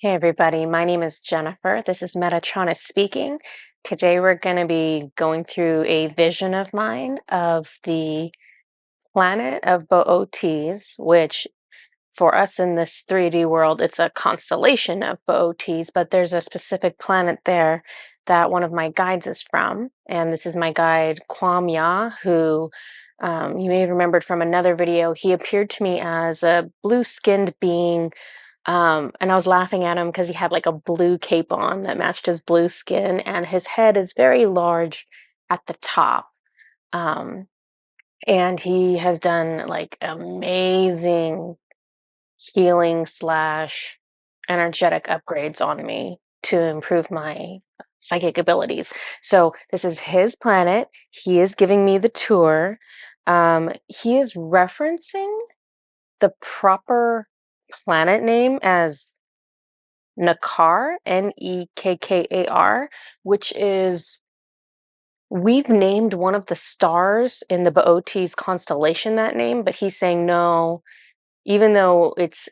Hey everybody, my name is Jennifer. This is Metatron speaking. Today we're going to be going through a vision of mine of the planet of Boötes, which for us in this 3D world, it's a constellation of Boötes, but there's a specific planet there that one of my guides is from. And this is my guide, Kwam-ya, who you may have remembered from another video. He appeared to me as a blue-skinned being, and I was laughing at him because he had like a blue cape on that matched his blue skin, and his head is very large at the top. Um, and he has done like amazing healing slash energetic upgrades on me to improve my psychic abilities. So this is his planet. He is giving me the tour. He is referencing the proper planet name as Nekkar, Nekkar, which is we've named one of the stars in the Boötes constellation that name, but he's saying no, even though it's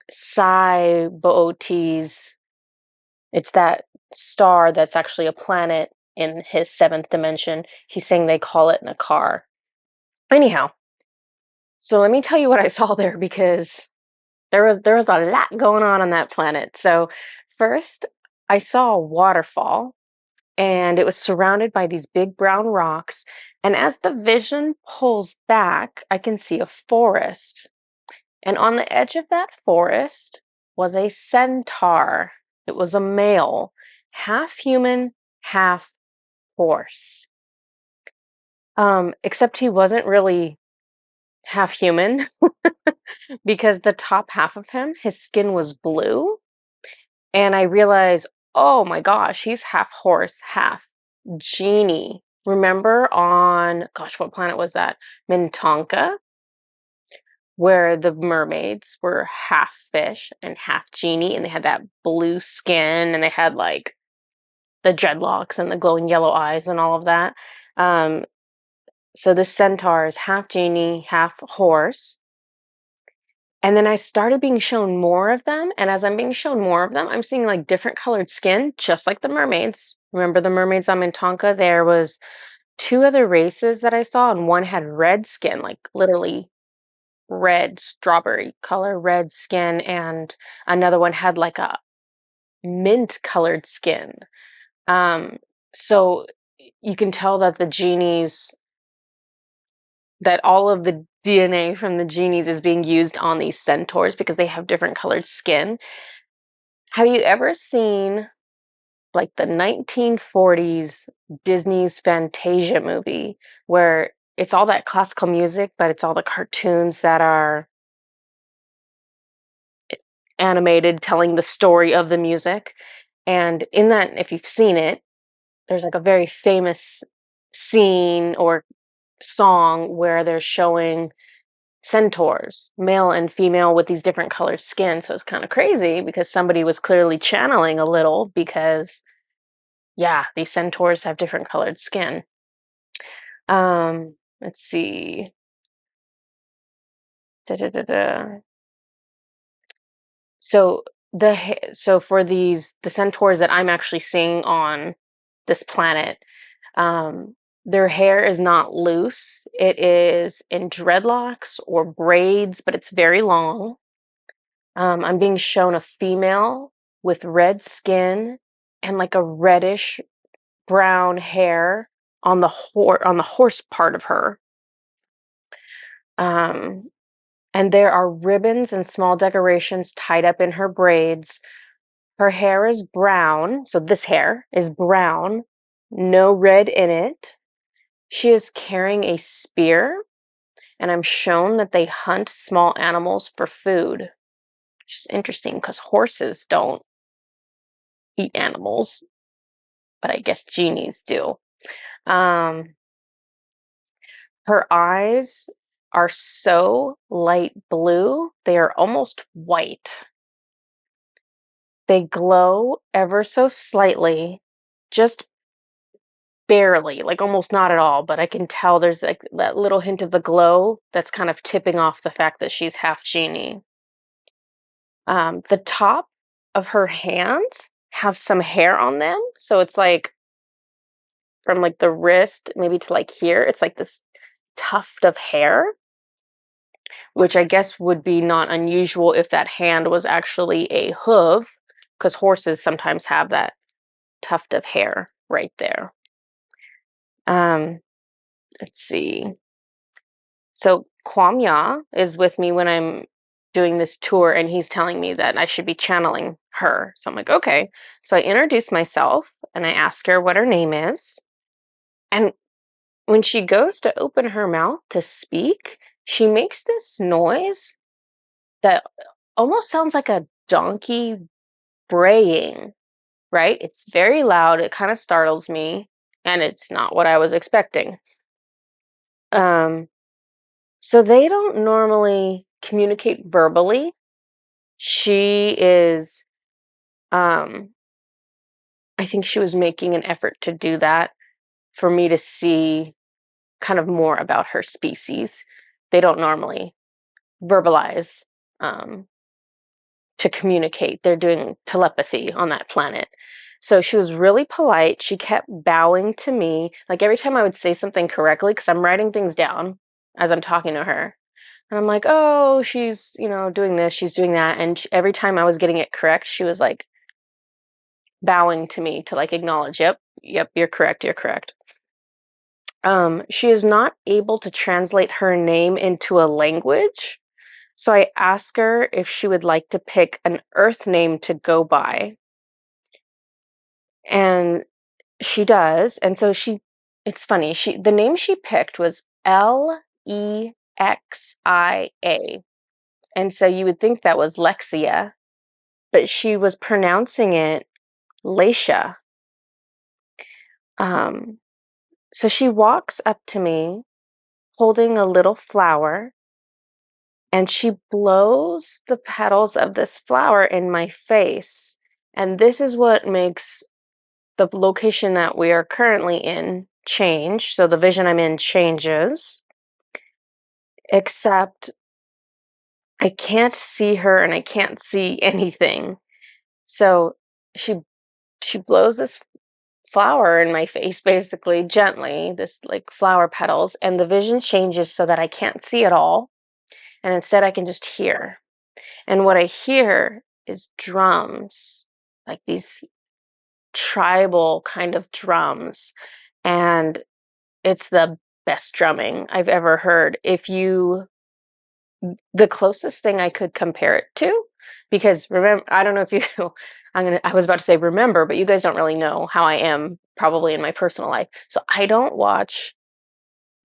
Psi Boötes, it's that star that's actually a planet in his seventh dimension. He's saying they call it Nekkar. Anyhow, so let me tell you what I saw there because there was a lot going on that planet. So first, I saw a waterfall and it was surrounded by these big brown rocks. And as the vision pulls back, I can see a forest. And on the edge of that forest was a centaur. It was a male, half human, half horse. Except he wasn't really half human because the top half of him, his skin was blue. And I realized, oh my gosh, he's half horse, half genie. Remember on, gosh, what planet was that? Mintonka, where the mermaids were half fish and half genie, and they had that blue skin, and they had like the dreadlocks and the glowing yellow eyes and all of that. Um, so this centaur is half genie, half horse. And then I started being shown more of them, and as I'm being shown more of them, I'm seeing like different colored skin, just like the mermaids. Remember the mermaids on Mintonka? There was two other races that I saw, and one had red skin, like literally red strawberry color, red skin, and another one had like a mint colored skin. Um, so you can tell that the genies, that all of the DNA from the genies is being used on these centaurs because they have different colored skin. Have you ever seen like the 1940s Disney's Fantasia movie where it's all that classical music, but it's all the cartoons that are animated telling the story of the music? And in that, if you've seen it, there's like a very famous scene or song where they're showing centaurs, male and female, with these different colored skin. So it's kind of crazy because somebody was clearly channeling a little because, yeah, these centaurs have different colored skin. Let's see. Da, da, da, da. So so for the centaurs that I'm actually seeing on this planet, um, their hair is not loose. It is in dreadlocks or braids, but it's very long. I'm being shown a female with red skin and like a reddish brown hair on the horse part of her. Um, and there are ribbons and small decorations tied up in her braids. Her hair is brown, so this hair is brown, no red in it. She is carrying a spear, and I'm shown that they hunt small animals for food, which is interesting because horses don't eat animals, but I guess genies do. Um, her eyes are so light blue, they are almost white. They glow ever so slightly, just barely, like almost not at all, but I can tell there's like that little hint of the glow that's kind of tipping off the fact that she's half genie. The top of her hands have some hair on them. So it's like from like the wrist maybe to like here, it's like this tuft of hair, which I guess would be not unusual if that hand was actually a hoof, because horses sometimes have that tuft of hair right there. Um, let's see. So Kwam-ya is with me when I'm doing this tour, and he's telling me that I should be channeling her. So I'm like, okay. So I introduce myself and I ask her what her name is. And when she goes to open her mouth to speak, she makes this noise that almost sounds like a donkey braying, right? It's very loud. It kind of startles me, and it's not what I was expecting. Um, so they don't normally communicate verbally. She is, um, I think she was making an effort to do that for me to see kind of more about her species. They don't normally verbalize um, to communicate. They're doing telepathy on that planet. So she was really polite. She kept bowing to me. Like every time I would say something correctly, because I'm writing things down as I'm talking to her. And I'm like, oh, she's, doing this, she's doing that. And every time I was getting it correct, she was like bowing to me to like acknowledge, yep, you're correct, you're correct. She is not able to translate her name into a language. So I ask her if she would like to pick an Earth name to go by. And she does. And so it's funny, the name she picked was Lexia. And so you would think that was Lexia, but she was pronouncing it Leisha. So she walks up to me holding a little flower, and she blows the petals of this flower in my face. And this is what makes the location that we are currently in change. So the vision I'm in changes, except I can't see her and I can't see anything. So she blows this flower in my face basically gently, this like flower petals, and the vision changes so that I can't see at all, and instead I can just hear. And what I hear is drums, like these tribal kind of drums, and it's the best drumming I've ever heard. The closest thing I could compare it to, because remember, I don't know if you, I was about to say remember, but you guys don't really know how I am probably in my personal life. So I don't watch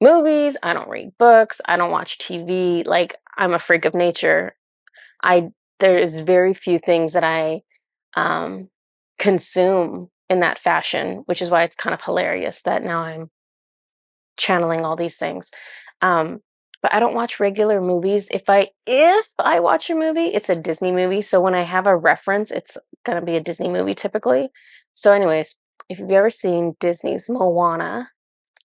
movies, I don't read books, I don't watch TV. Like, I'm a freak of nature. There is very few things that I um, consume in that fashion, which is why it's kind of hilarious that now I'm channeling all these things. Um, but I don't watch regular movies. If I watch a movie, it's a Disney movie. So when I have a reference, it's gonna be a Disney movie typically. So, anyways, if you've ever seen Disney's Moana,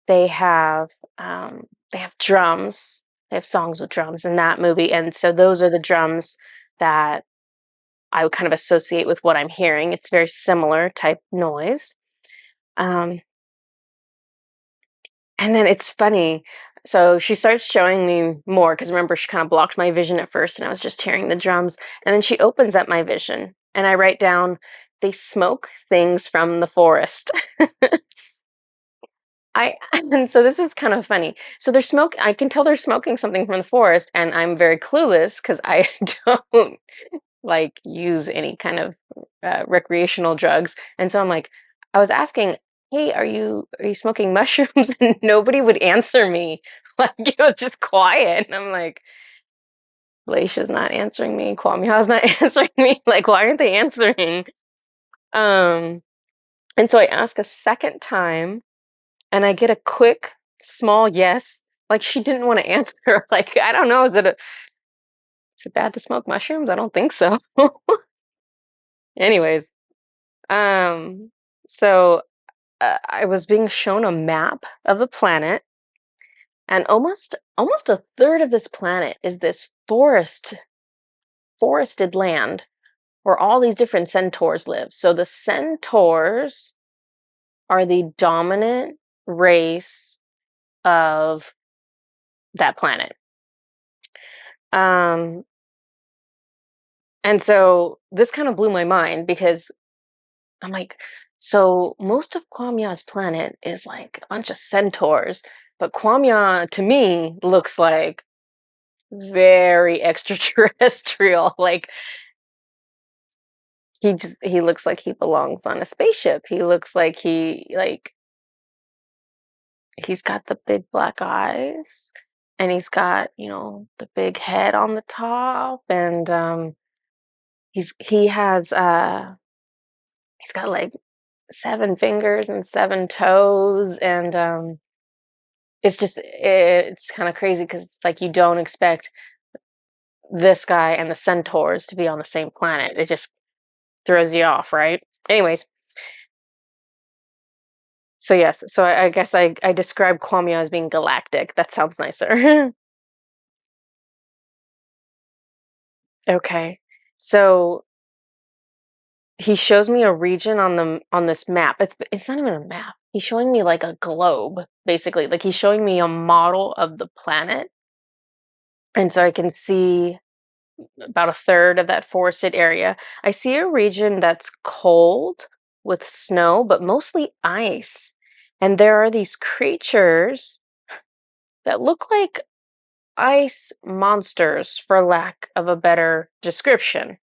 they have they have drums. They have songs with drums in that movie, and so those are the drums that I would kind of associate with what I'm hearing. It's very similar type noise. Um, And then it's funny. So she starts showing me more because remember, she kind of blocked my vision at first and I was just hearing the drums. And then she opens up my vision and I write down, they smoke things from the forest. And so this is kind of funny. So I can tell they're smoking something from the forest, and I'm very clueless because I don't like use any kind of recreational drugs. And so I'm like, I was asking, "Hey, are you smoking mushrooms?" And nobody would answer me. Like it was just quiet. And I'm like, Leisha's not answering me. Kwamya's not answering me. Like, why aren't they answering? Um, and so I ask a second time, and I get a quick, small yes. Like she didn't want to answer. Like I don't know. Is it bad to smoke mushrooms? I don't think so. Anyways, um, so I was being shown a map of the planet, and almost a third of this planet is this forested land. where all these different centaurs live. So the centaurs are the dominant race of that planet. Um, and so this kind of blew my mind because I'm like, so most of Kwamya's planet is like a bunch of centaurs, but Kwamya to me looks like very extraterrestrial. Like he looks like he belongs on a spaceship. He looks like he's got the big black eyes and he's got, the big head on the top and he's got like 7 fingers and 7 toes and it's kind of crazy because it's like you don't expect this guy and the centaurs to be on the same planet. It just throws you off, right? Anyways, so yes, so I guess I describe Kwamya as being galactic. That sounds nicer. Okay. So he shows me a region on this map. It's not even a map. He's showing me like a globe, basically. Like he's showing me a model of the planet. And so I can see about a third of that forested area. I see a region that's cold with snow, but mostly ice. And there are these creatures that look like ice monsters, for lack of a better description.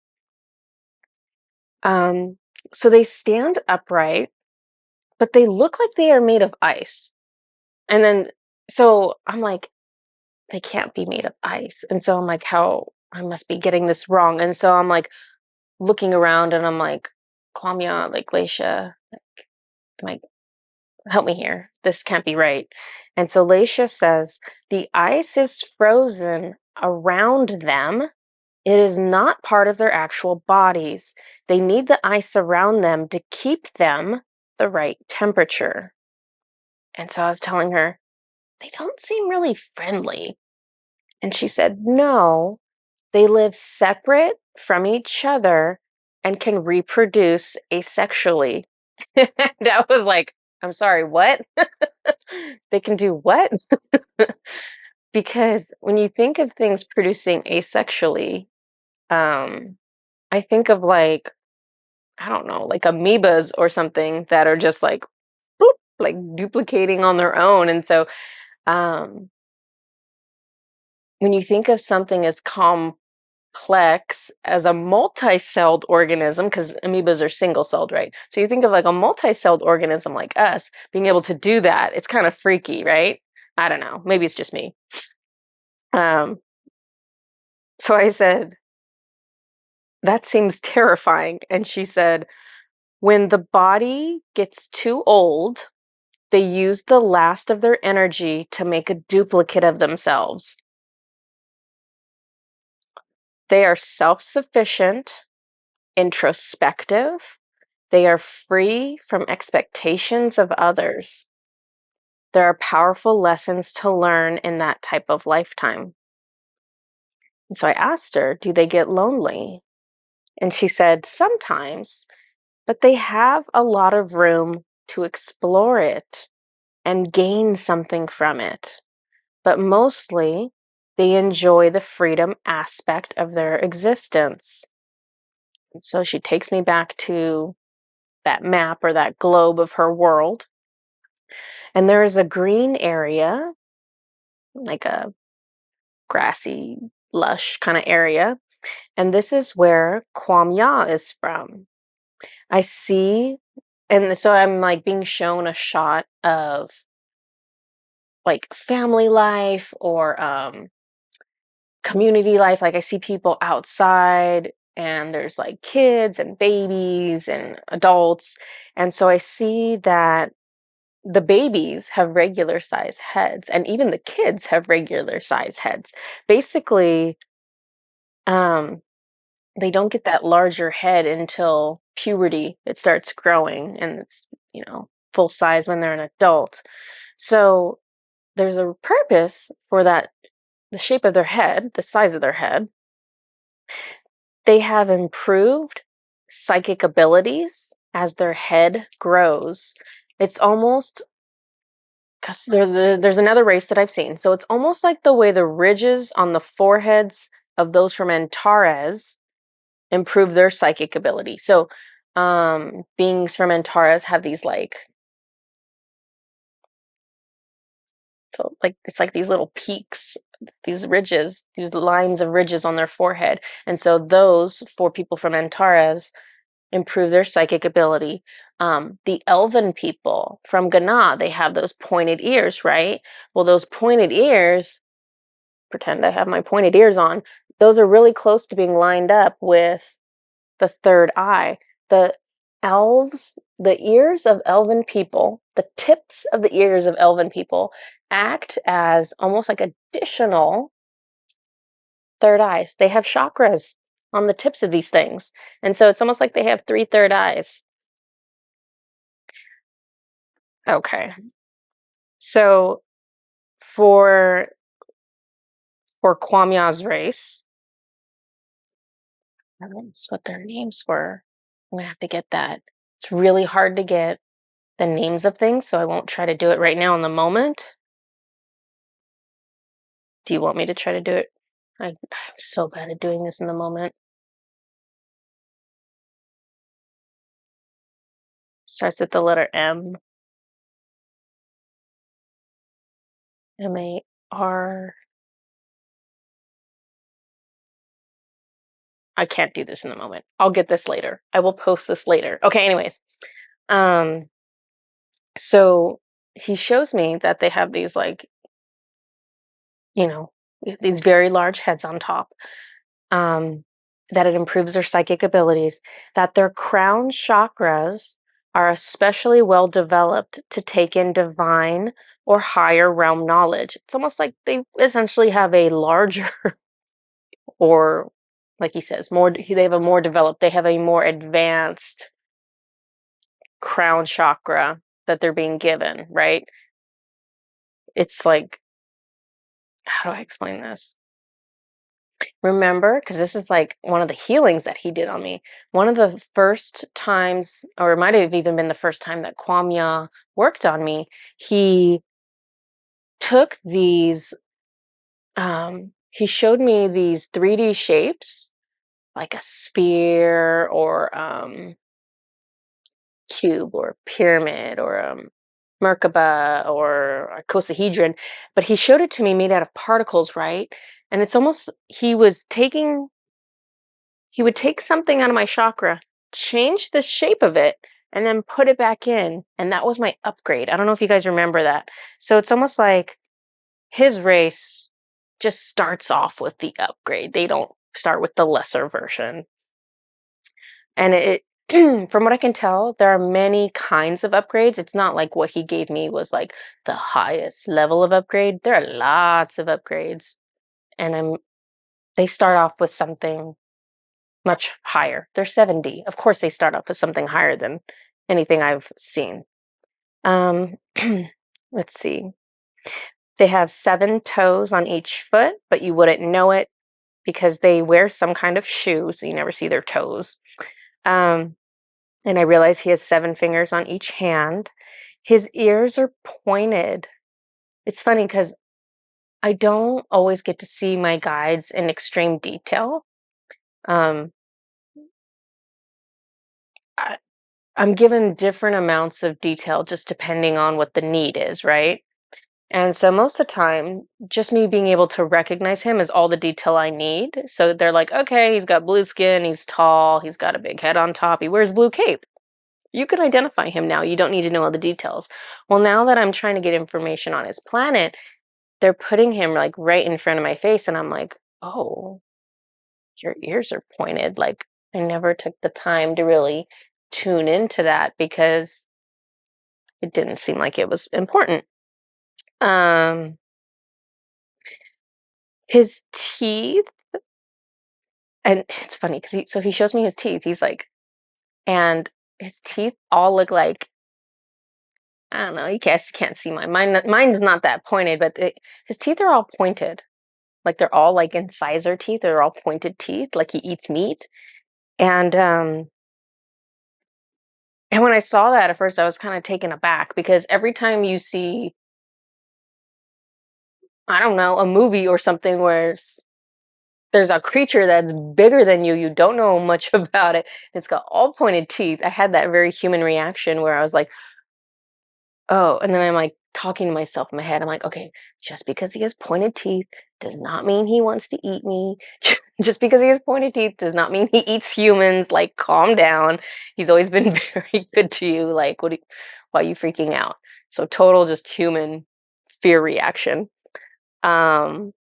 Um, so they stand upright, but they look like they are made of ice. And then, so I'm like, they can't be made of ice. And so I'm like, how I must be getting this wrong. And so I'm like looking around and I'm like, Kwamya, like Leisha, like, help me here. This can't be right. And so Leisha says, the ice is frozen around them. It is not part of their actual bodies. They need the ice around them to keep them the right temperature. And so I was telling her, they don't seem really friendly. And she said, no, they live separate from each other and can reproduce asexually. And I was like, I'm sorry, what? They can do what? Because when you think of things producing asexually, I think of like, I don't know, like amoebas or something that are just like, boop, like duplicating on their own. And so um, when you think of something as complex as a multi-celled organism, because amoebas are single-celled, right? So you think of like a multi-celled organism like us being able to do that. It's kind of freaky, right? I don't know. Maybe it's just me. Um, so I said, that seems terrifying. And she said, when the body gets too old, they use the last of their energy to make a duplicate of themselves. They are self-sufficient, introspective. They are free from expectations of others. There are powerful lessons to learn in that type of lifetime. And so I asked her, do they get lonely? And she said, sometimes, but they have a lot of room to explore it and gain something from it. But mostly, they enjoy the freedom aspect of their existence. And so she takes me back to that map or that globe of her world. And there is a green area, like a grassy, lush kind of area. And this is where Kwam-ya is from. I see, and so I'm like being shown a shot of like family life or community life. Like I see people outside and there's like kids and babies and adults. And so I see that the babies have regular size heads and even the kids have regular size heads. Basically, um, they don't get that larger head until puberty. It starts growing and it's, full size when they're an adult. So there's a purpose for that, the shape of their head, the size of their head. They have improved psychic abilities as their head grows. It's almost, because there's another race that I've seen. So it's almost like the way the ridges on the foreheads of those from Antares improve their psychic ability. So beings from Antares have these like, so like it's like these little peaks, these ridges, these lines of ridges on their forehead. And so those for people from Antares improve their psychic ability. The elven people from Ghana, they have those pointed ears, right? Well, those pointed ears, pretend I have my pointed ears on, those are really close to being lined up with the third eye. The elves, the ears of elven people, the tips of the ears of elven people act as almost like additional third eyes. They have chakras on the tips of these things. And so it's almost like they have three third eyes. Okay. So for Kwamya's race, that's what their names were. I'm gonna have to get that. It's really hard to get the names of things, so I won't try to do it right now in the moment. Do you want me to try to do it? I'm so bad at doing this in the moment. Starts with the letter M. M-A-R. I can't do this in the moment. I'll get this later. I will post this later. Okay, anyways. Um, so he shows me that they have these like, you know, these very large heads on top. That it improves their psychic abilities, that their crown chakras are especially well developed to take in divine or higher realm knowledge. It's almost like they essentially have a larger, or like he says, more, they have a more developed, they have a more advanced crown chakra that they're being given, right? It's like, how do I explain this? Remember, because this is like one of the healings that he did on me. One of the first times, or it might have even been the first time that Kwam-ya worked on me, he took these, he showed me these 3D shapes, like a sphere or cube or pyramid or Merkaba or a icosahedron, but he showed it to me made out of particles, right? And it's almost, he would take something out of my chakra, change the shape of it, and then put it back in. And that was my upgrade. I don't know if you guys remember that. So it's almost like his race just starts off with the upgrade. They don't start with the lesser version. And it from what I can tell, there are many kinds of upgrades. It's not like what he gave me was like the highest level of upgrade. There are lots of upgrades. And they start off with something much higher. They're 70. Of course, they start off with something higher than anything I've seen. Let's see. They have 7 toes on each foot, but you wouldn't know it because they wear some kind of shoe, so you never see their toes. And I realize he has 7 fingers on each hand. His ears are pointed. It's funny because I don't always get to see my guides in extreme detail. Um, I, I'm given different amounts of detail just depending on what the need is, right? And so most of the time, just me being able to recognize him is all the detail I need. So they're like, okay, he's got blue skin, he's tall, he's got a big head on top, he wears blue cape. You can identify him now. You don't need to know all the details. Well, now that I'm trying to get information on his planet, they're putting him like right in front of my face, and I'm like, oh, your ears are pointed. Like, I never took the time to really tune into that because it didn't seem like it was important. Um, his teeth, and it's funny because so he shows me his teeth. He's like, and his teeth all look like, I don't know. You can't see mine. Mine's not that pointed, but his teeth are all pointed. Like they're all like incisor teeth. They're all pointed teeth. Like he eats meat, and And when I saw that at first, I was kind of taken aback because every time you see, I don't know, a movie or something where there's a creature that's bigger than you don't know much about it, it's got all pointed teeth. I had that very human reaction where I was like, oh, and then I'm like talking to myself in my head. I'm like, okay, just because he has pointed teeth does not mean he wants to eat me. Just because he has pointed teeth does not mean he eats humans. Like, calm down. He's always been very good to you. Like, why are you freaking out? So total just human fear reaction. Um,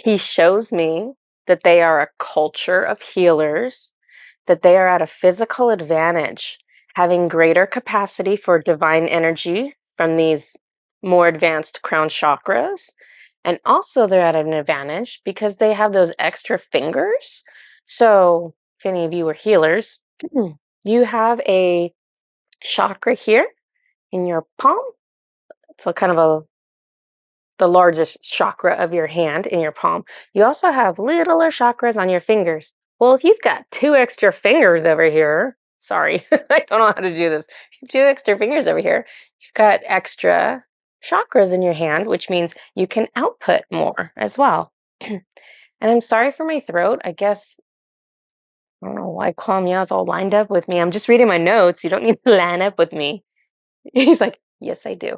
he shows me that they are a culture of healers, that they are at a physical advantage, having greater capacity for divine energy from these more advanced crown chakras. And also, they're at an advantage because they have those extra fingers. So, if any of you are healers, you have a chakra here in your palm. So, kind of the largest chakra of your hand in your palm. You also have littler chakras on your fingers. Well, if you've got 2 extra fingers over here, sorry, I don't know how to do this. If you have 2 extra fingers over here, you've got extra chakras in your hand, which means you can output more as well. And I'm sorry for my throat. I guess I don't know why Kwam-ya is all lined up with me. I'm just reading my notes. You don't need to line up with me. He's like, yes, I do.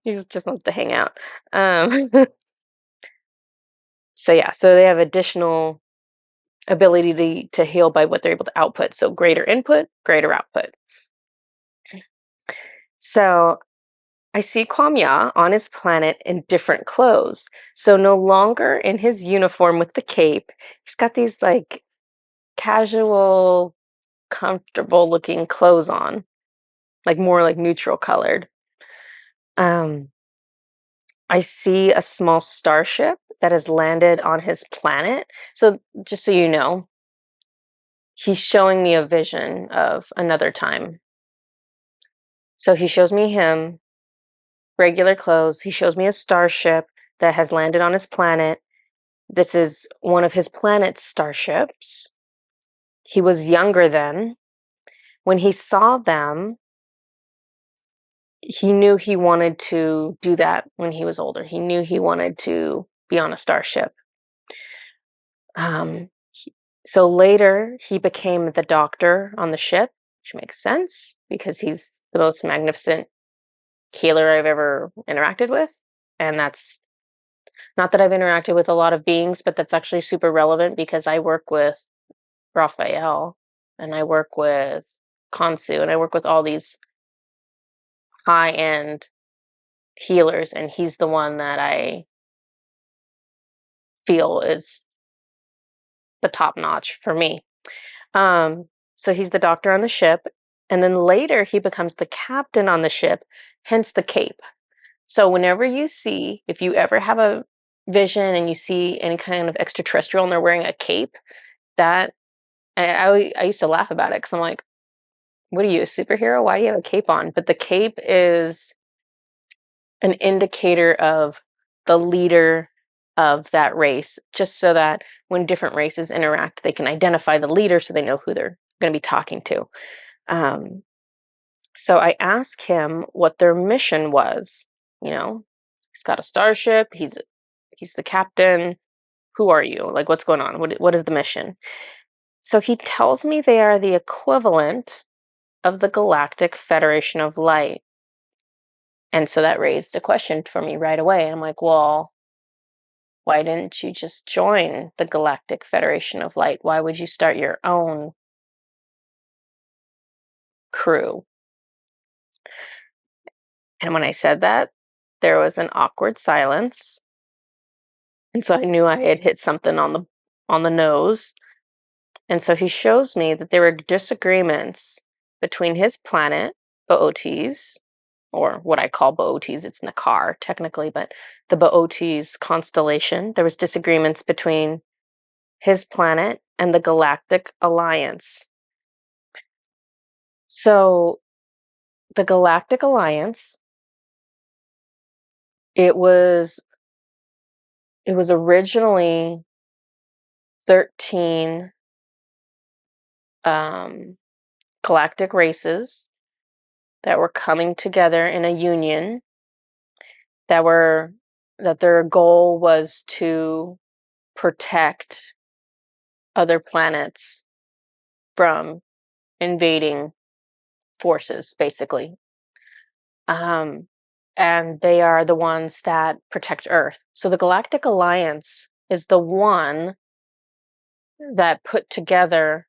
He just wants to hang out. Um, so yeah, so they have additional ability to heal by what they're able to output. So greater input, greater output. So I see Kwamya on his planet in different clothes. So no longer in his uniform with the cape. He's got these like casual, comfortable looking clothes on, like more like neutral colored. Um, I see a small starship that has landed on his planet. So just so you know, he's showing me a vision of another time. So he shows me him, regular clothes. He shows me a starship that has landed on his planet. This is one of his planet's starships. He was younger then. When he saw them, he knew he wanted to do that when he was older. He knew he wanted to be on a starship. Um, so later, he became the doctor on the ship, which makes sense because he's the most magnificent healer I've ever interacted with. And that's not that I've interacted with a lot of beings, but that's actually super relevant because I work with Raphael and I work with Kansu and I work with all these high end healers. And he's the one that I feel is the top notch for me. Um, so he's the doctor on the ship. And then later he becomes the captain on the ship, hence the cape. So whenever you see, if you ever have a vision and you see any kind of extraterrestrial and they're wearing a cape, that I used to laugh about it because I'm like, what are you, a superhero? Why do you have a cape on? But the cape is an indicator of the leader of that race, just so that when different races interact, they can identify the leader so they know who they're going to be talking to. Um, so I asked him what their mission was. You know, he's got a starship. He's the captain. Who are you? Like, what's going on? What is the mission? So he tells me they are the equivalent of the Galactic Federation of Light. And so that raised a question for me right away. I'm like, well, why didn't you just join the Galactic Federation of Light? Why would you start your own crew? And when I said that, there was an awkward silence. And so I knew I had hit something on the nose. And so he shows me that there were disagreements between his planet, Boötes, or what I call Boötes, it's Nekkar technically, but the Boötes constellation. There was disagreements between his planet and the Galactic Alliance. So the Galactic Alliance, it was it was originally 13 galactic races that were coming together in a union that their goal was to protect other planets from invading forces, basically. Um, and they are the ones that protect Earth. So the Galactic Alliance is the one that put together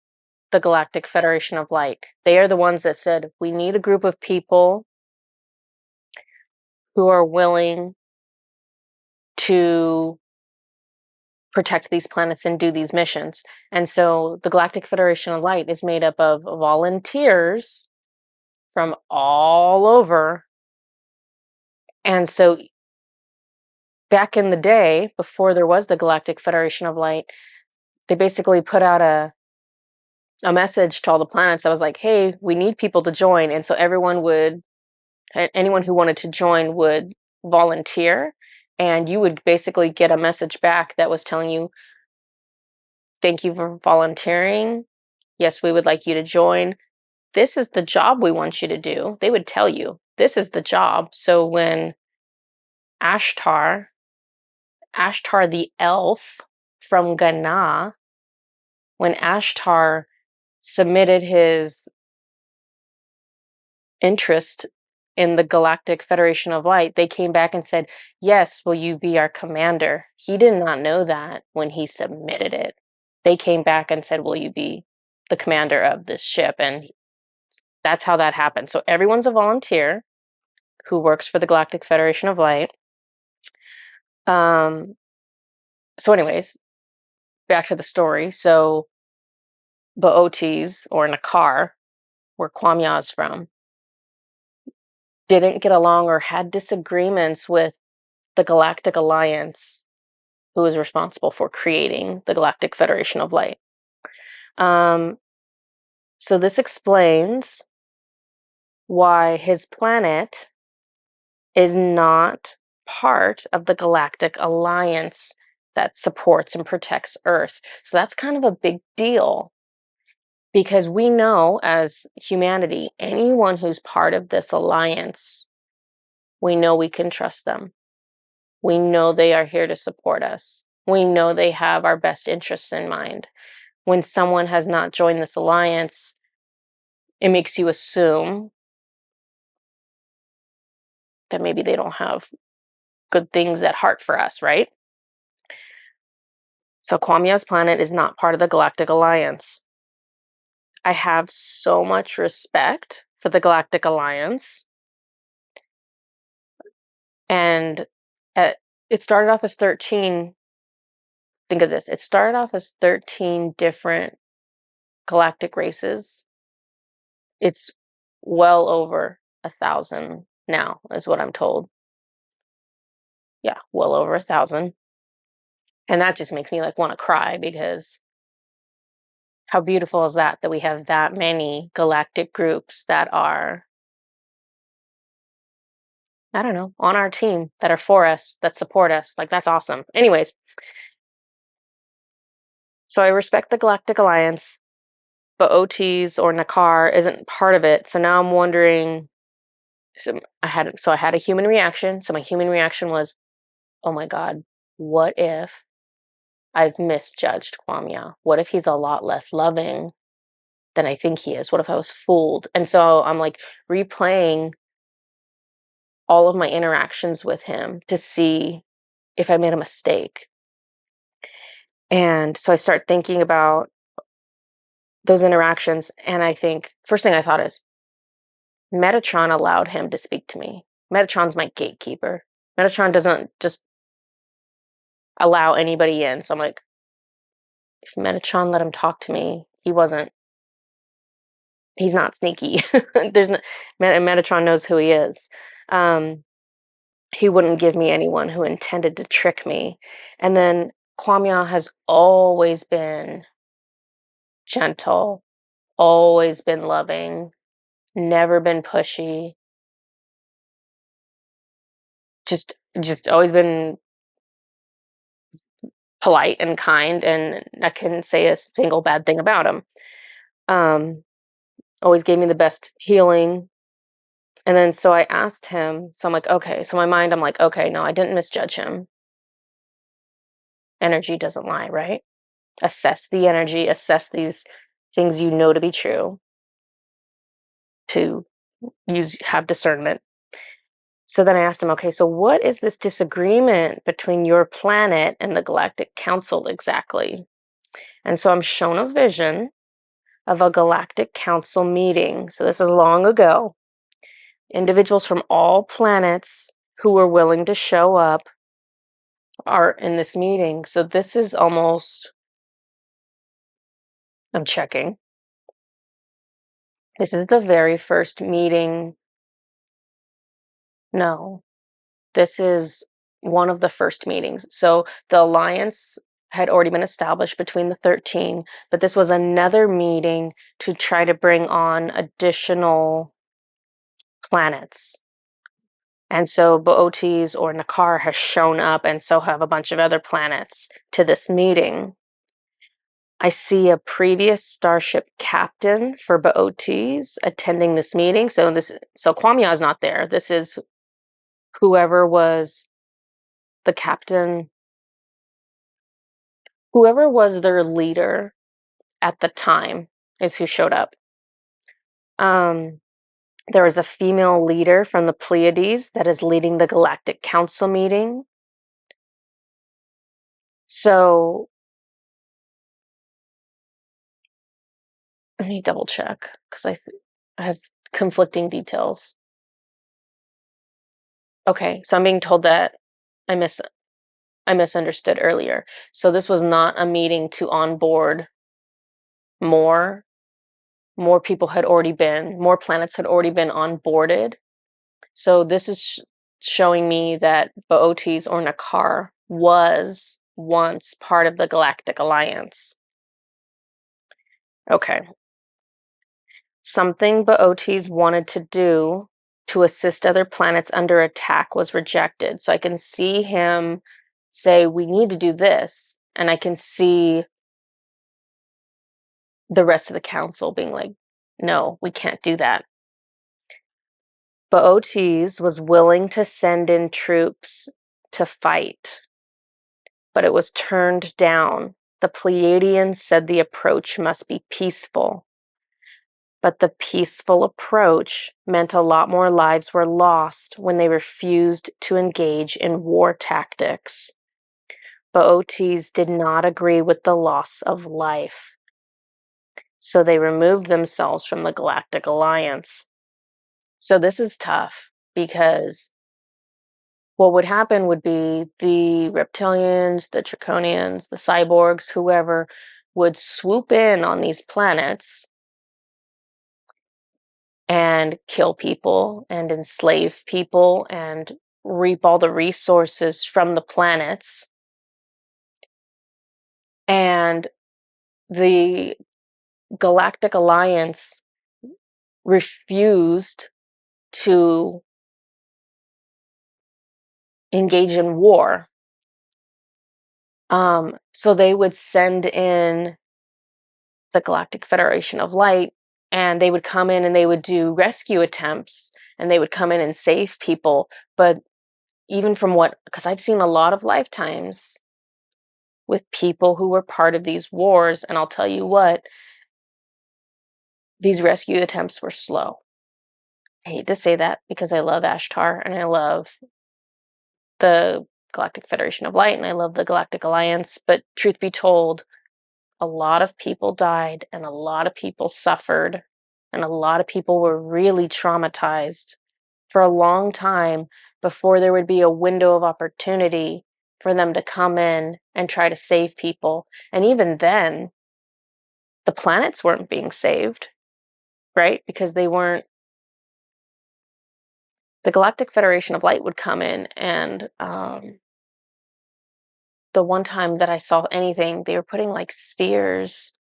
the Galactic Federation of Light. They are the ones that said, we need a group of people who are willing to protect these planets and do these missions. And so the Galactic Federation of Light is made up of volunteers from all over. And so back in the day, before there was the Galactic Federation of Light, they basically put out a message to all the planets that was like, hey, we need people to join. And so anyone who wanted to join would volunteer. And you would basically get a message back that was telling you, thank you for volunteering. Yes, we would like you to join. This is the job we want you to do. They would tell you, this is the job. So when Ashtar, Ashtar the elf from Ghana, when Ashtar submitted his interest in the Galactic Federation of Light, they came back and said, yes, will you be our commander? He did not know that when he submitted it. They came back and said, will you be the commander of this ship? And that's how that happened. So everyone's a volunteer who works for the Galactic Federation of Light. So anyways, back to the story. So Boötes, or Nekkar, where Kwamya is from, didn't get along or had disagreements with the Galactic Alliance, who was responsible for creating the Galactic Federation of Light. So this explains why his planet is not part of the Galactic Alliance that supports and protects Earth. So that's kind of a big deal, because we know as humanity, anyone who's part of this alliance, we know we can trust them. We know they are here to support us. We know they have our best interests in mind. When someone has not joined this alliance, it makes you assume that maybe they don't have good things at heart for us, right? So Kwamya's planet is not part of the Galactic Alliance. I have so much respect for the Galactic Alliance. And it started off as 13. Think of this. It started off as 13 different galactic races. It's well over 1,000 now, is what I'm told. Yeah, well over 1,000. And that just makes me like want to cry, because how beautiful is that we have that many galactic groups that are, I don't know, on our team, that are for us, that support us. Like, that's awesome. Anyways, so I respect the Galactic Alliance, but Otis or Nekkar isn't part of it. So now I'm wondering, I had a human reaction. So my human reaction was, oh my God, what if I've misjudged Kwamya? What if he's a lot less loving than I think he is? What if I was fooled? And so I'm like replaying all of my interactions with him to see if I made a mistake. And so I start thinking about those interactions, and I think, first thing I thought is, Metatron allowed him to speak to me. Metatron's my gatekeeper. Metatron doesn't just allow anybody in. So I'm like, if Metatron let him talk to me, he's not sneaky. There's no, Metatron knows who he is. He wouldn't give me anyone who intended to trick me. And then Kwamya has always been gentle, always been loving, never been pushy, just always been polite and kind, and I couldn't say a single bad thing about him. always gave me the best healing. And then so I asked him, so I'm like, okay, so in my mind, I'm like, okay, no, I didn't misjudge him. Energy doesn't lie, right? Assess the energy, assess these things you know to be true, to have discernment. So then I asked him, okay, so what is this disagreement between your planet and the Galactic Council exactly? And so I'm shown a vision of a Galactic Council meeting. So this is long ago. Individuals from all planets who were willing to show up are in this meeting. So this is almost, I'm checking. This is the very first meeting. No, this is one of the first meetings. So the alliance had already been established between the 13, but this was another meeting to try to bring on additional planets. And so Boötes or Nekkar has shown up, and so have a bunch of other planets to this meeting. I see a previous Starship captain for Boötes attending this meeting. So Kwam-ya is not there. This is whoever was the captain, whoever was their leader at the time is who showed up. There is a female leader from the Pleiades that is leading the Galactic Council meeting. So let me double check because I have conflicting details. Okay, so I'm being told that I misunderstood earlier. So this was not a meeting to onboard more. More people had already been, more planets had already been onboarded. So this is showing me that Boötes or Nekkar was once part of the Galactic Alliance. Okay. Something Boötes wanted to do to assist other planets under attack was rejected. So I can see him say, we need to do this. And I can see the rest of the council being like, no, we can't do that. Boötes was willing to send in troops to fight, but it was turned down. The Pleiadians said the approach must be peaceful. But the peaceful approach meant a lot more lives were lost when they refused to engage in war tactics. Boötes did not agree with the loss of life, so they removed themselves from the Galactic Alliance. So this is tough because what would happen would be the reptilians, the draconians, the cyborgs, whoever would swoop in on these planets and kill people and enslave people and reap all the resources from the planets. And the Galactic Alliance refused to engage in war. So they would send in the Galactic Federation of Light, and they would come in and they would do rescue attempts, and they would come in and save people. But even from because I've seen a lot of lifetimes with people who were part of these wars, and I'll tell you what, these rescue attempts were slow. I hate to say that because I love Ashtar and I love the Galactic Federation of Light and I love the Galactic Alliance, but truth be told, a lot of people died and a lot of people suffered and a lot of people were really traumatized for a long time before there would be a window of opportunity for them to come in and try to save people. And even then, the planets weren't being saved, right? Because they weren't. The Galactic Federation of Light would come in, and the one time that I saw anything, they were putting like spheres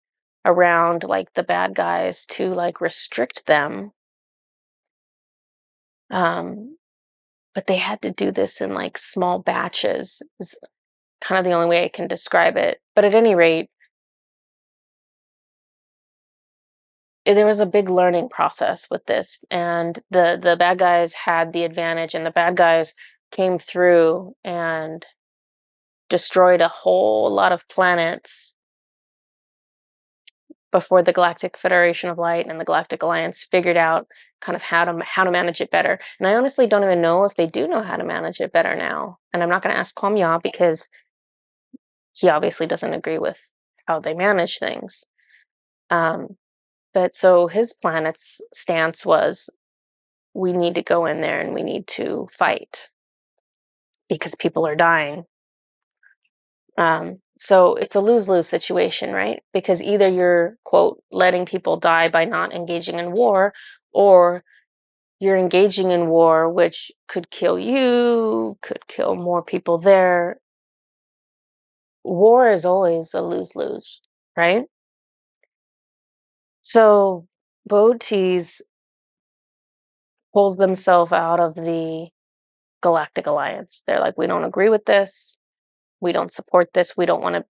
around like the bad guys to like restrict them. But they had to do this in like small batches, is kind of the only way I can describe it. But at any rate, there was a big learning process with this, and the bad guys had the advantage, and the bad guys came through and destroyed a whole lot of planets before the Galactic Federation of Light and the Galactic Alliance figured out kind of how to manage it better. And I honestly don't even know if they do know how to manage it better now. And I'm not going to ask Kwam-ya because he obviously doesn't agree with how they manage things. Um, but so his planet's stance was, we need to go in there and we need to fight because people are dying. So it's a lose-lose situation, right? Because either you're, quote, letting people die by not engaging in war, or you're engaging in war, which could kill you, could kill more people there. War is always a lose-lose, right? So Boötes pulls themselves out of the Galactic Alliance. They're like, we don't agree with this. We don't support this. We don't want to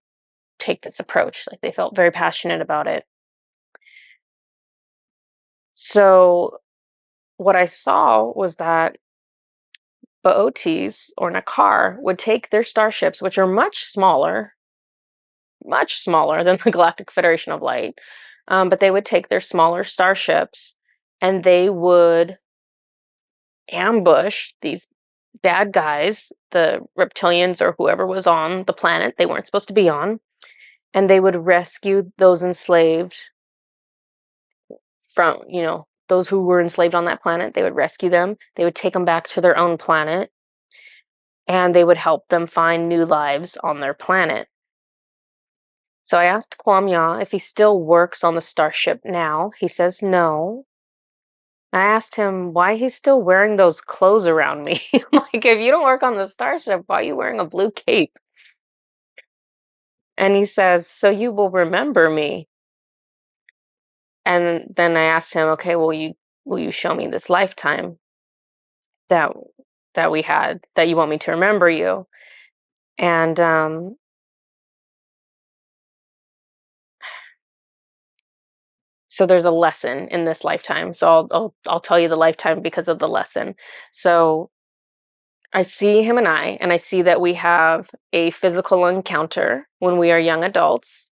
take this approach. Like, they felt very passionate about it. So what I saw was that Boötes or Nekkar would take their starships, which are much smaller than the Galactic Federation of Light, but they would take their smaller starships and they would ambush these bad guys, the reptilians or whoever was on the planet they weren't supposed to be on, and they would rescue those enslaved from, those who were enslaved on that planet. They would rescue them, they would take them back to their own planet, and they would help them find new lives on their planet. So I asked Kwamya if he still works on the starship now. He says no. I asked him why he's still wearing those clothes around me. Like, if you don't work on the starship, why are you wearing a blue cape? And he says, so you will remember me. And then I asked him, okay, will you show me this lifetime that we had, that you want me to remember you? And so there's a lesson in this lifetime. So I'll tell you the lifetime because of the lesson. So I see him and I see that we have a physical encounter when we are young adults.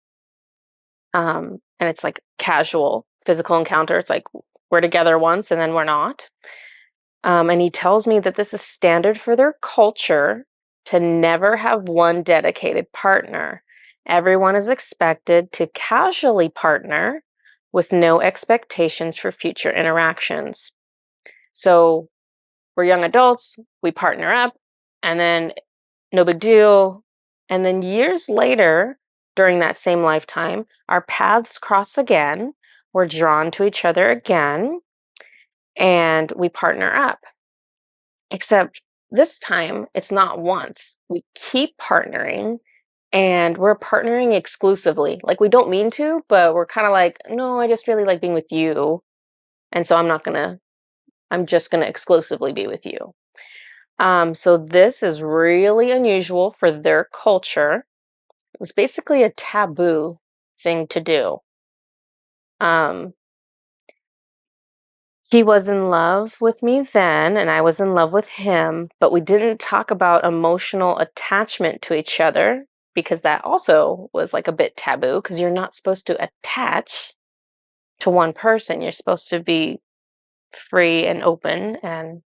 And it's like casual physical encounter. It's like we're together once and then we're not. And he tells me that this is standard for their culture to never have one dedicated partner. Everyone is expected to casually partner with no expectations for future interactions. So we're young adults, we partner up, and then no big deal. And then years later, during that same lifetime, our paths cross again, we're drawn to each other again, and we partner up. Except this time, it's not once. We keep partnering, and we're partnering exclusively. Like, we don't mean to, but we're kind of like, no, I just really like being with you. And so I'm just gonna exclusively be with you. So this is really unusual for their culture. It was basically a taboo thing to do. Um, he was in love with me then, and I was in love with him, but we didn't talk about emotional attachment to each other because that also was like a bit taboo because you're not supposed to attach to one person. You're supposed to be free and open and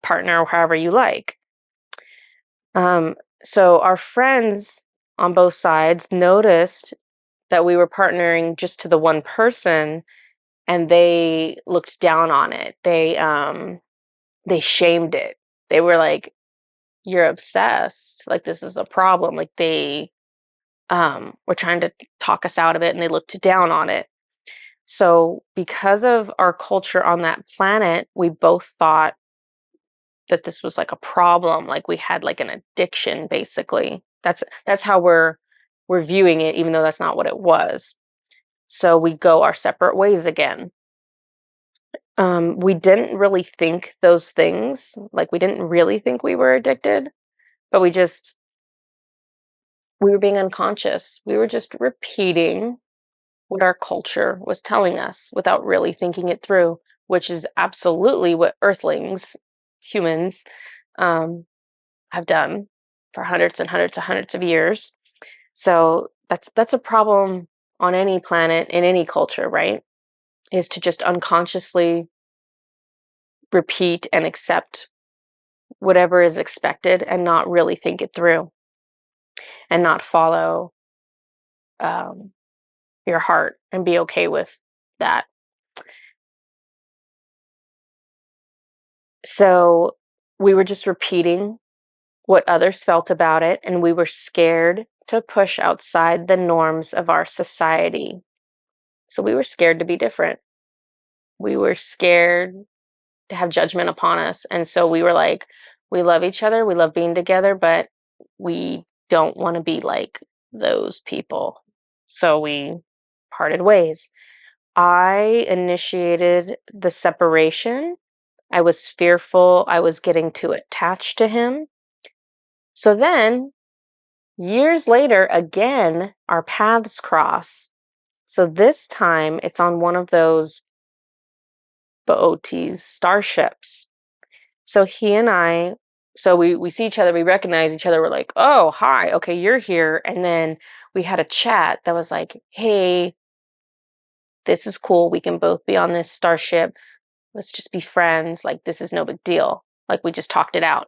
partner however you like. Um, so our friends on both sides noticed that we were partnering just to the one person, and they looked down on it. They shamed it. They were like, you're obsessed. Like, this is a problem. Like, they were trying to talk us out of it, and they looked down on it. So because of our culture on that planet, we both thought that this was like a problem, like we had like an addiction, basically. That's how we're viewing it, even though that's not what it was. So we go our separate ways again. We didn't really think those things, like we didn't really think we were addicted, but we were being unconscious. We were just repeating what our culture was telling us without really thinking it through, which is absolutely what Earthlings, humans, um, have done for hundreds and hundreds and hundreds of years. So that's a problem on any planet in any culture, right? Is to just unconsciously repeat and accept whatever is expected and not really think it through and not follow um, your heart and be okay with that. So we were just repeating what others felt about it, and we were scared to push outside the norms of our society. So we were scared to be different. We were scared to have judgment upon us. And so we were like, we love each other, we love being together, but we don't want to be like those people. So we parted ways. I initiated the separation. I was fearful I was getting too attached to him. So then, years later, again, our paths cross. So this time it's on one of those Boötes starships. So he and I, so we see each other, we recognize each other, we're like, oh, hi, okay, you're here. And then we had a chat that was like, hey, this is cool. We can both be on this starship. Let's just be friends. Like, this is no big deal. Like, we just talked it out.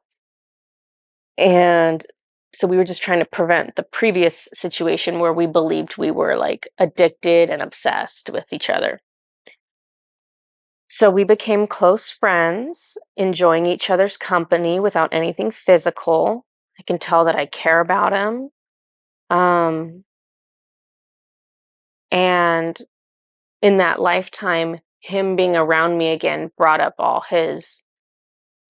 And so we were just trying to prevent the previous situation where we believed we were like addicted and obsessed with each other. So we became close friends, enjoying each other's company without anything physical. I can tell that I care about him. Um, and in that lifetime, him being around me again brought up all his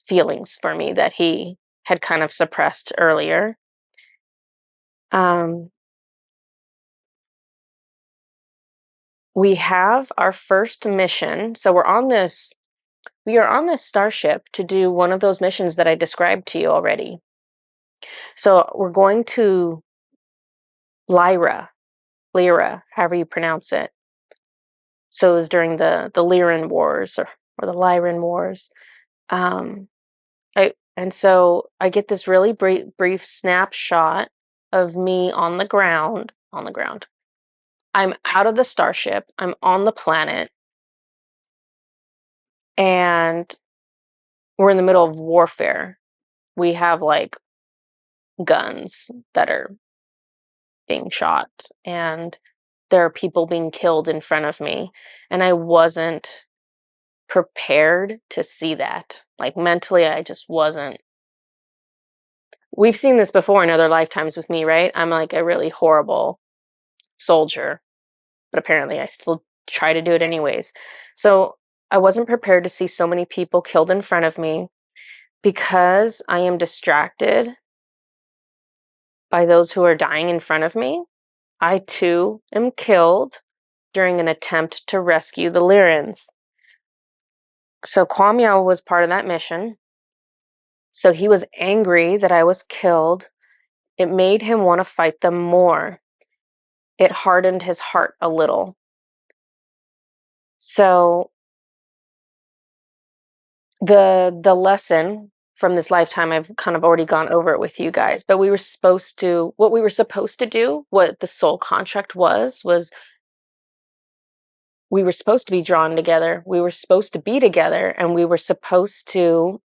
feelings for me that he had kind of suppressed earlier. Um, we have our first mission. So we are on this starship to do one of those missions that I described to you already. So we're going to Lyra, however you pronounce it. So it was during the Lyran Wars or the Lyran Wars. Um, and so I get this really brief snapshot of me on the ground. On the ground. I'm out of the starship. I'm on the planet, and we're in the middle of warfare. We have like guns that are being shot, and there are people being killed in front of me, and I wasn't prepared to see that. Like mentally, I just wasn't. We've seen this before in other lifetimes with me, right? I'm like a really horrible soldier, but apparently I still try to do it anyways. So I wasn't prepared to see so many people killed in front of me because I am distracted by those who are dying in front of me. I too am killed during an attempt to rescue the Lyrans. So Kwamya was part of that mission. So he was angry that I was killed. It made him want to fight them more. It hardened his heart a little. So the lesson from this lifetime, I've kind of already gone over it with you guys, but what we were supposed to do, what the soul contract was we were supposed to be drawn together. We were supposed to be together, and we were supposed to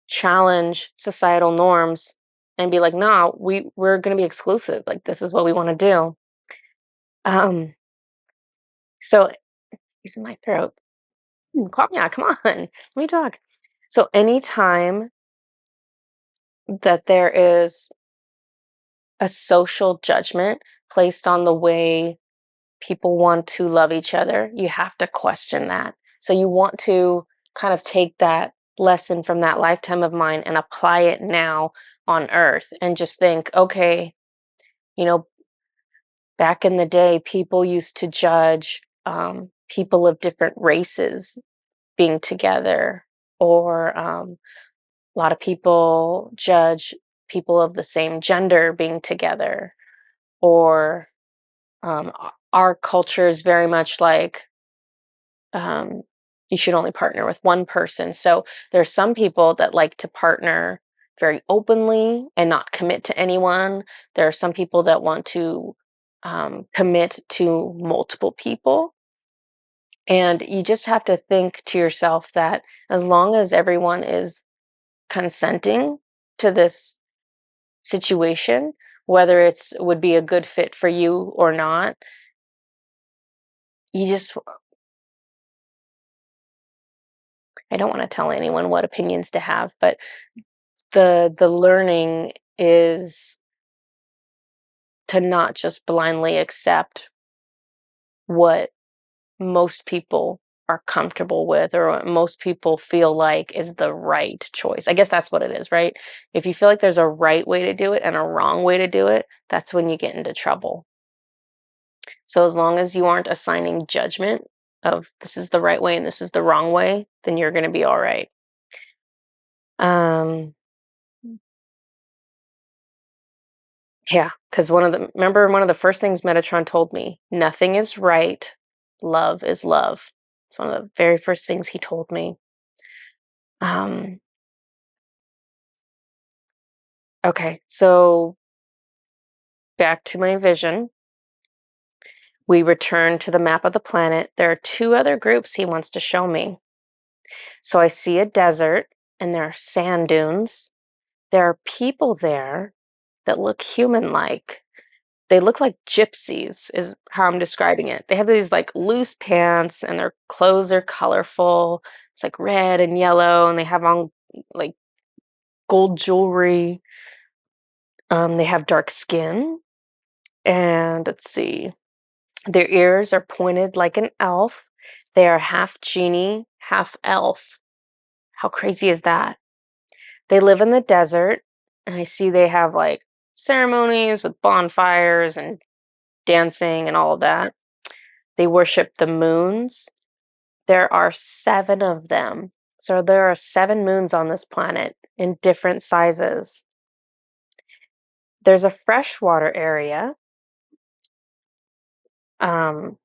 challenge societal norms and be like, nah, we're going to be exclusive. Like, this is what we want to do. Um, so he's in my throat. Kwamya, come on, let me talk. So anytime that there is a social judgment placed on the way people want to love each other, you have to question that. So you want to kind of take that lesson from that lifetime of mine and apply it now on Earth and just think, okay, you know, back in the day, people used to judge people of different races being together, or a lot of people judge people of the same gender being together, or Our culture is very much like um, you should only partner with one person. So there's some people that like to partner very openly and not commit to anyone. There are some people that want to commit to multiple people. And you just have to think to yourself that as long as everyone is consenting to this situation, whether it's would be a good fit for you or not, you just I don't want to tell anyone what opinions to have, but the learning is to not just blindly accept what most people are comfortable with or what most people feel like is the right choice. I guess that's what it is, right? If you feel like there's a right way to do it and a wrong way to do it, that's when you get into trouble. So as long as you aren't assigning judgment of this is the right way and this is the wrong way, then you're going to be all right. Um, yeah, because remember one of the first things Metatron told me, nothing is right, love is love. It's one of the very first things he told me. Um, okay, so back to my vision. We return to the map of the planet. There are two other groups he wants to show me. So I see a desert and there are sand dunes. There are people there that look human-like. They look like gypsies, is how I'm describing it. They have these like loose pants and their clothes are colorful. It's like red and yellow, and they have on like gold jewelry. They have dark skin, and let's see, their ears are pointed like an elf. They are half genie, half elf. How crazy is that? They live in the desert, and I see they have like ceremonies with bonfires and dancing and all of that. They worship the moons. There are 7 of them. So there are 7 moons on this planet in different sizes. There's a freshwater area um,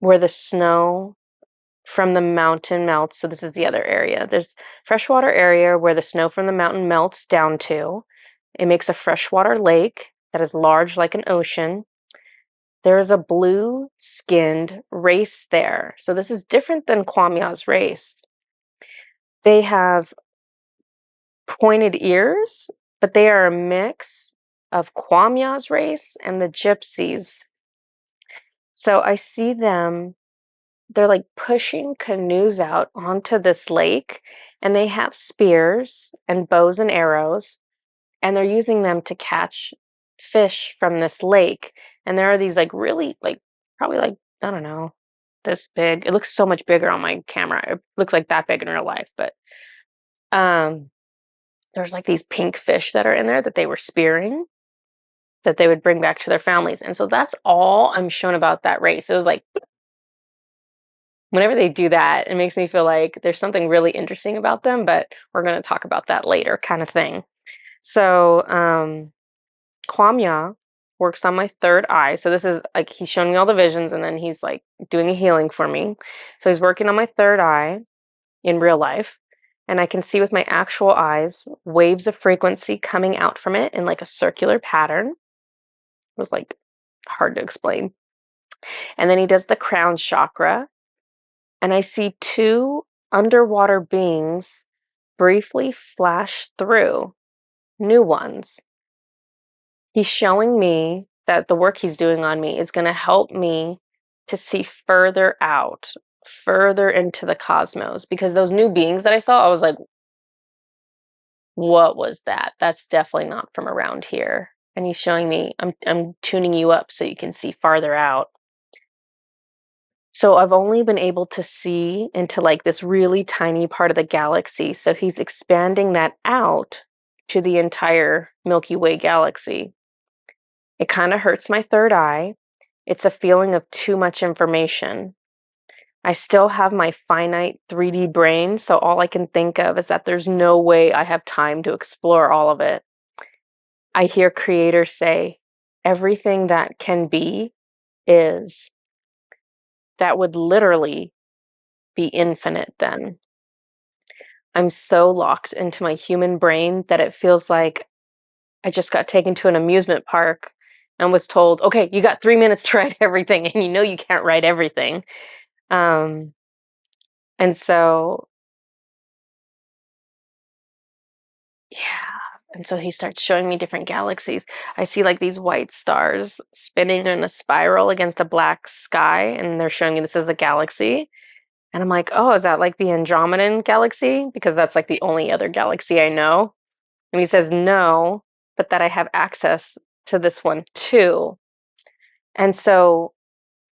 where the snow from the mountain melts. So this is the other area. There's freshwater area where the snow from the mountain melts down to. It makes a freshwater lake that is large like an ocean. There is a blue-skinned race there. So this is different than Kwamya's race. They have pointed ears, but they are a mix of Kwamya's race and the gypsies. So I see them, they're like pushing canoes out onto this lake, and they have spears and bows and arrows, and they're using them to catch fish from this lake. And there are these like really like probably like I don't know, this big. It looks so much bigger on my camera. It looks like that big in real life, but um there's like these pink fish that are in there that they were spearing that they would bring back to their families. And so that's all I'm shown about that race. It was like whenever they do that, it makes me feel like there's something really interesting about them, but we're going to talk about that later kind of thing. So, Kwamya works on my third eye. So this is like he's showing me all the visions and then he's like doing a healing for me. So he's working on my third eye in real life. And I can see with my actual eyes waves of frequency coming out from it in like a circular pattern. It was like hard to explain. And then he does the crown chakra. And I see 2 underwater beings briefly flash through, new ones. He's showing me that the work he's doing on me is going to help me to see further out, further into the cosmos. Because those new beings that I saw, I was like, what was that? That's definitely not from around here. And he's showing me, I'm tuning you up so you can see farther out. So I've only been able to see into like this really tiny part of the galaxy. So he's expanding that out to the entire Milky Way galaxy. It kind of hurts my third eye. It's a feeling of too much information. I still have my finite 3D brain, so all I can think of is that there's no way I have time to explore all of it. I hear creators say, everything that can be is, that would literally be infinite then. I'm so locked into my human brain that it feels like I just got taken to an amusement park and was told, okay, you got 3 minutes to write everything, and you know you can't write everything. Um, and so, yeah. And so he starts showing me different galaxies. I see like these white stars spinning in a spiral against a black sky, and they're showing me this as a galaxy. And I'm like, oh, is that like the Andromedan galaxy? Because that's like the only other galaxy I know. And he says, no, but that I have access to this one too. And so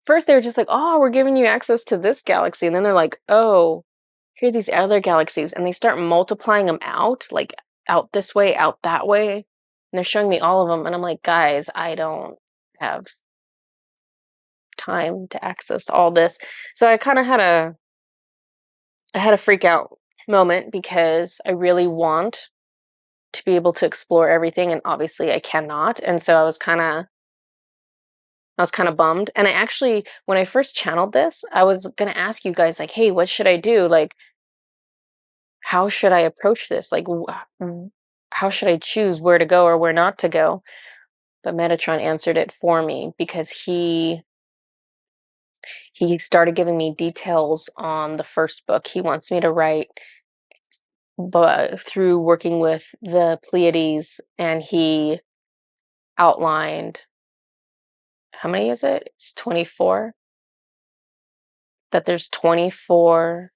first they were just like, oh, we're giving you access to this galaxy. And then they're like, oh, here are these other galaxies. And they start multiplying them out, like out this way, out that way. And they're showing me all of them. And I'm like, guys, I don't have time to access all this. So I kind of had a freak out moment because I really want to be able to explore everything, and obviously I cannot. And so I was kind of bummed. And I actually, when I first channeled this, I was going to ask you guys, like, hey, what should I do? Like, how should I approach this? Like, how should I choose where to go or where not to go? But Metatron answered it for me because he started giving me details on the first book he wants me to write, but through working with the Pleiades, and he outlined, how many is it? It's 24. That there's 24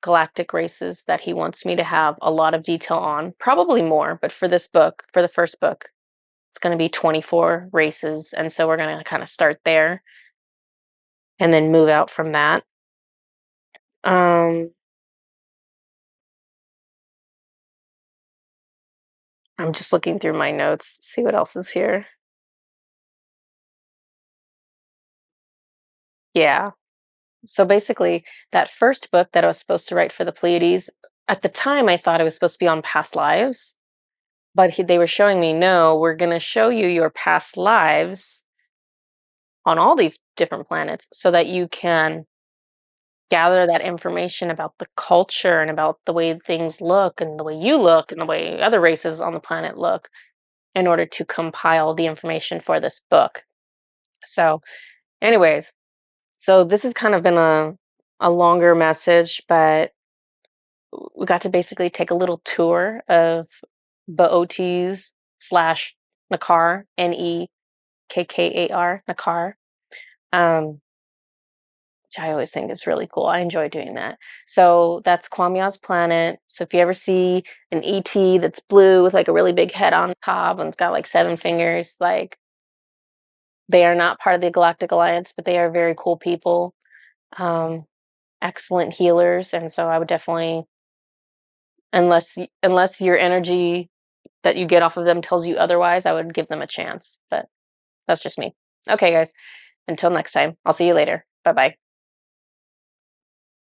galactic races that he wants me to have a lot of detail on, probably more, but for this book, for the first book, it's going to be 24 races. And so we're going to kind of start there and then move out from that. Um, I'm just looking through my notes, see what else is here. Yeah. So basically, that first book that I was supposed to write for the Pleiades, at the time I thought it was supposed to be on past lives, but they were showing me, no, we're going to show you your past lives on all these different planets so that you can gather that information about the culture and about the way things look and the way you look and the way other races on the planet look, in order to compile the information for this book. So, anyways, so this has kind of been a longer message, but we got to basically take a little tour of Boötes slash Nekkar, Nekkar, Nekkar. Um, which I always think is really cool. I enjoy doing that. So that's Kwamya's planet. So if you ever see an ET that's blue with like a really big head on top and it's got like 7 fingers, like, they are not part of the Galactic Alliance, but they are very cool people, um, excellent healers. And so I would definitely, unless your energy that you get off of them tells you otherwise, I would give them a chance. But that's just me. Okay, guys. Until next time, I'll see you later. Bye bye.